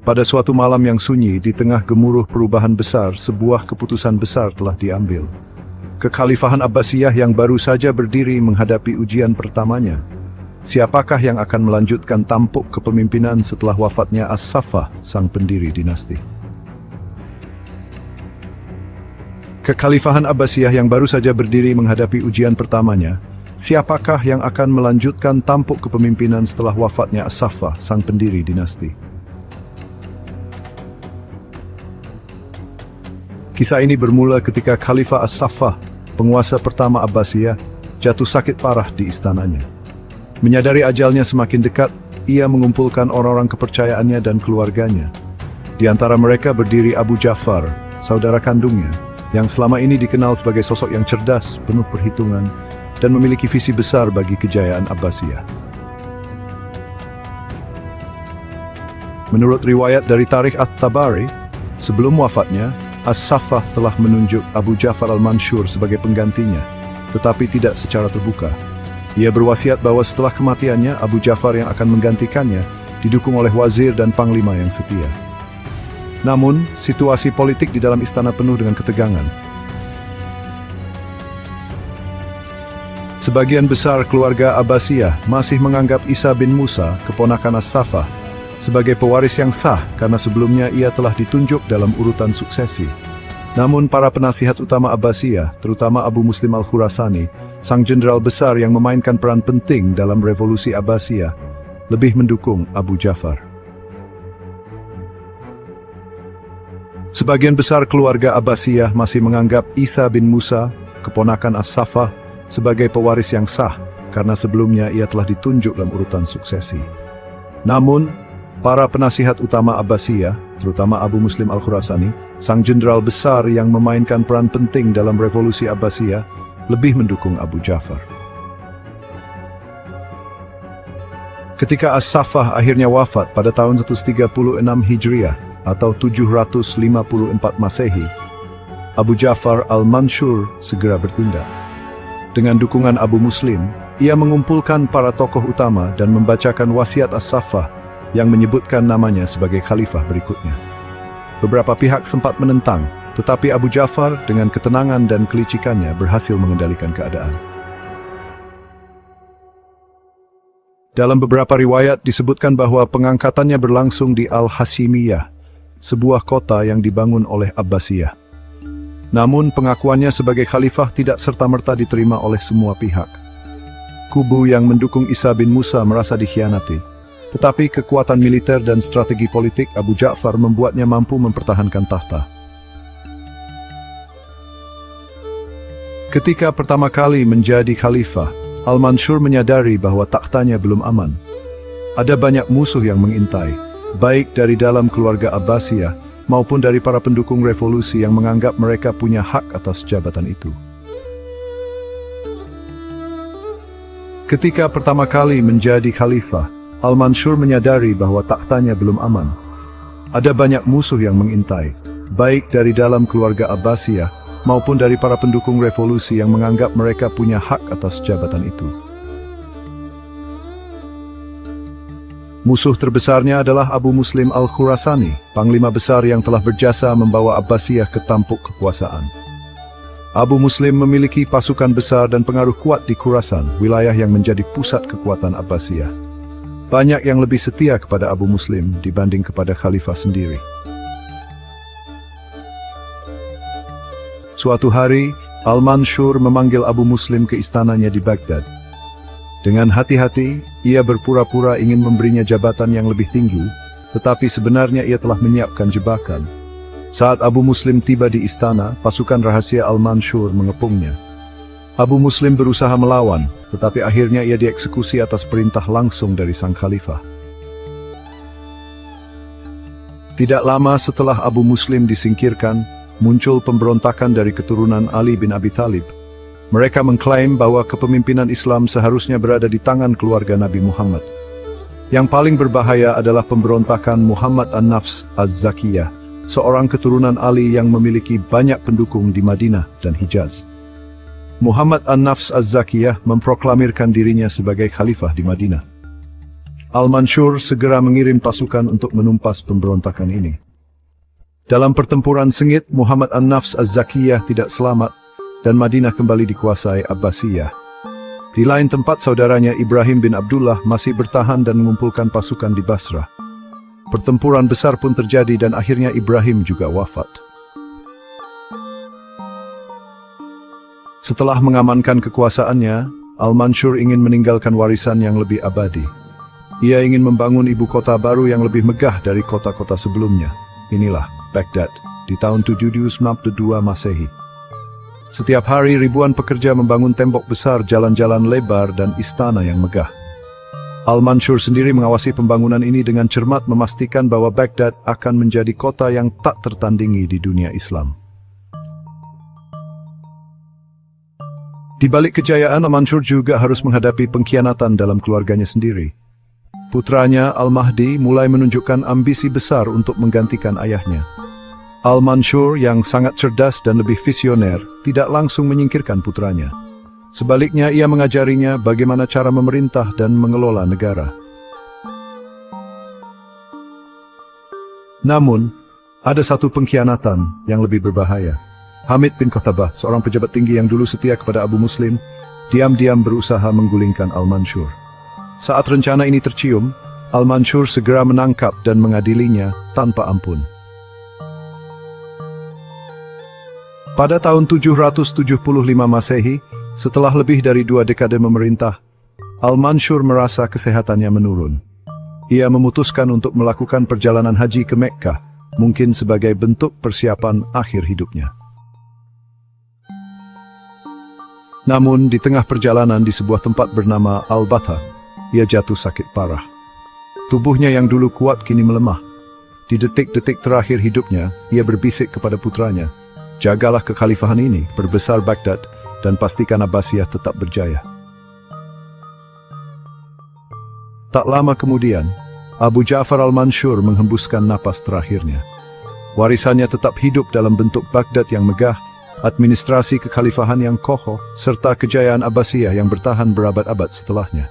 Pada suatu malam yang sunyi, di tengah gemuruh perubahan besar, sebuah keputusan besar telah diambil. Kekhalifahan Abbasiyah yang baru saja berdiri menghadapi ujian pertamanya. Siapakah yang akan melanjutkan tampuk kepemimpinan setelah wafatnya As-Saffah, sang pendiri dinasti? Kekhalifahan Abbasiyah yang baru saja berdiri menghadapi ujian pertamanya. Siapakah yang akan melanjutkan tampuk kepemimpinan setelah wafatnya As-Saffah, sang pendiri dinasti? Kisah ini bermula ketika Khalifah As-Saffah, penguasa pertama Abbasiyah, jatuh sakit parah di istananya. Menyadari ajalnya semakin dekat, ia mengumpulkan orang-orang kepercayaannya dan keluarganya. Di antara mereka berdiri Abu Ja'far, saudara kandungnya, yang selama ini dikenal sebagai sosok yang cerdas, penuh perhitungan, dan memiliki visi besar bagi kejayaan Abbasiyah. Menurut riwayat dari Tarikh At-Tabari, sebelum wafatnya, As-Saffah telah menunjuk Abu Ja'far Al-Mansur sebagai penggantinya, tetapi tidak secara terbuka. Ia berwasiat bahwa setelah kematiannya, Abu Ja'far yang akan menggantikannya didukung oleh wazir dan panglima yang setia. Namun, situasi politik di dalam istana penuh dengan ketegangan. Sebagian besar keluarga Abbasiyah masih menganggap Isa bin Musa, keponakan As-Saffah, sebagai pewaris yang sah karena sebelumnya ia telah ditunjuk dalam urutan suksesi. Namun para penasihat utama Abbasiyah, terutama Abu Muslim Al-Khurasani, sang jenderal besar yang memainkan peran penting dalam revolusi Abbasiyah, lebih mendukung Abu Ja'far. Sebagian besar keluarga Abbasiyah masih menganggap Isa bin Musa, keponakan As-Saffah, sebagai pewaris yang sah karena sebelumnya ia telah ditunjuk dalam urutan suksesi. Namun, para penasihat utama Abbasiyah, terutama Abu Muslim Al-Khurasani, sang jenderal besar yang memainkan peran penting dalam revolusi Abbasiyah, lebih mendukung Abu Ja'far. Ketika As-Saffah akhirnya wafat pada tahun 136 Hijriah atau 754 Masehi, Abu Ja'far Al-Mansur segera bertindak. Dengan dukungan Abu Muslim, ia mengumpulkan para tokoh utama dan membacakan wasiat As-Saffah yang menyebutkan namanya sebagai khalifah berikutnya. Beberapa pihak sempat menentang, tetapi Abu Ja'far dengan ketenangan dan kelicikannya berhasil mengendalikan keadaan. Dalam beberapa riwayat disebutkan bahwa pengangkatannya berlangsung di Al-Hashimiyah, sebuah kota yang dibangun oleh Abbasiyah. Namun pengakuannya sebagai khalifah tidak serta-merta diterima oleh semua pihak. Kubu yang mendukung Isa bin Musa merasa dikhianati. Tetapi kekuatan militer dan strategi politik Abu Ja'far membuatnya mampu mempertahankan tahta. Ketika pertama kali menjadi khalifah, Al-Mansur menyadari bahwa takhtanya belum aman. Ada banyak musuh yang mengintai, baik dari dalam keluarga Abbasiyah maupun dari para pendukung revolusi yang menganggap mereka punya hak atas jabatan itu. Ketika pertama kali menjadi khalifah, Al-Mansur menyadari bahwa takhtanya belum aman. Ada banyak musuh yang mengintai, baik dari dalam keluarga Abbasiyah maupun dari para pendukung revolusi yang menganggap mereka punya hak atas jabatan itu. Musuh terbesarnya adalah Abu Muslim Al-Khurasani, panglima besar yang telah berjasa membawa Abbasiyah ke tampuk kekuasaan. Abu Muslim memiliki pasukan besar dan pengaruh kuat di Khurasan, wilayah yang menjadi pusat kekuatan Abbasiyah. Banyak yang lebih setia kepada Abu Muslim dibanding kepada khalifah sendiri. Suatu hari, Al-Mansur memanggil Abu Muslim ke istananya di Baghdad. Dengan hati-hati, ia berpura-pura ingin memberinya jabatan yang lebih tinggi, tetapi sebenarnya ia telah menyiapkan jebakan. Saat Abu Muslim tiba di istana, pasukan rahasia Al-Mansur mengepungnya. Abu Muslim berusaha melawan, tetapi akhirnya ia dieksekusi atas perintah langsung dari sang khalifah. Tidak lama setelah Abu Muslim disingkirkan, muncul pemberontakan dari keturunan Ali bin Abi Thalib. Mereka mengklaim bahwa kepemimpinan Islam seharusnya berada di tangan keluarga Nabi Muhammad. Yang paling berbahaya adalah pemberontakan Muhammad An-Nafs Az-Zakiyah, seorang keturunan Ali yang memiliki banyak pendukung di Madinah dan Hijaz. Muhammad An-Nafs Az-Zakiyah memproklamirkan dirinya sebagai khalifah di Madinah. Al-Mansur segera mengirim pasukan untuk menumpas pemberontakan ini. Dalam pertempuran sengit, Muhammad An-Nafs Az-Zakiyah tidak selamat dan Madinah kembali dikuasai Abbasiyah. Di lain tempat, saudaranya Ibrahim bin Abdullah masih bertahan dan mengumpulkan pasukan di Basrah. Pertempuran besar pun terjadi dan akhirnya Ibrahim juga wafat. Setelah mengamankan kekuasaannya, Al-Mansur ingin meninggalkan warisan yang lebih abadi. Ia ingin membangun ibu kota baru yang lebih megah dari kota-kota sebelumnya. Inilah Baghdad di tahun 792 Masehi. Setiap hari ribuan pekerja membangun tembok besar, jalan-jalan lebar, dan istana yang megah. Al-Mansur sendiri mengawasi pembangunan ini dengan cermat, memastikan bahwa Baghdad akan menjadi kota yang tak tertandingi di dunia Islam. Di balik kejayaan, Al-Mansur juga harus menghadapi pengkhianatan dalam keluarganya sendiri. Putranya Al-Mahdi mulai menunjukkan ambisi besar untuk menggantikan ayahnya. Al-Mansur yang sangat cerdas dan lebih visioner tidak langsung menyingkirkan putranya. Sebaliknya, ia mengajarinya bagaimana cara memerintah dan mengelola negara. Namun, ada satu pengkhianatan yang lebih berbahaya. Hamid bin Qutbah, seorang pejabat tinggi yang dulu setia kepada Abu Muslim, diam-diam berusaha menggulingkan Al-Mansur. Saat rencana ini tercium, Al-Mansur segera menangkap dan mengadilinya tanpa ampun. Pada tahun 775 Masehi, setelah lebih dari 2 dekade memerintah, Al-Mansur merasa kesehatannya menurun. Ia memutuskan untuk melakukan perjalanan haji ke Mekkah, mungkin sebagai bentuk persiapan akhir hidupnya. Namun, di tengah perjalanan di sebuah tempat bernama Al-Batha, ia jatuh sakit parah. Tubuhnya yang dulu kuat kini melemah. Di detik-detik terakhir hidupnya, ia berbisik kepada putranya, "Jagalah kekhalifahan ini, perbesar Baghdad, dan pastikan Abbasiyah tetap berjaya." Tak lama kemudian, Abu Ja'far Al-Mansur menghembuskan napas terakhirnya. Warisannya tetap hidup dalam bentuk Baghdad yang megah, administrasi kekhalifahan yang kokoh, serta kejayaan Abbasiyah yang bertahan berabad-abad setelahnya.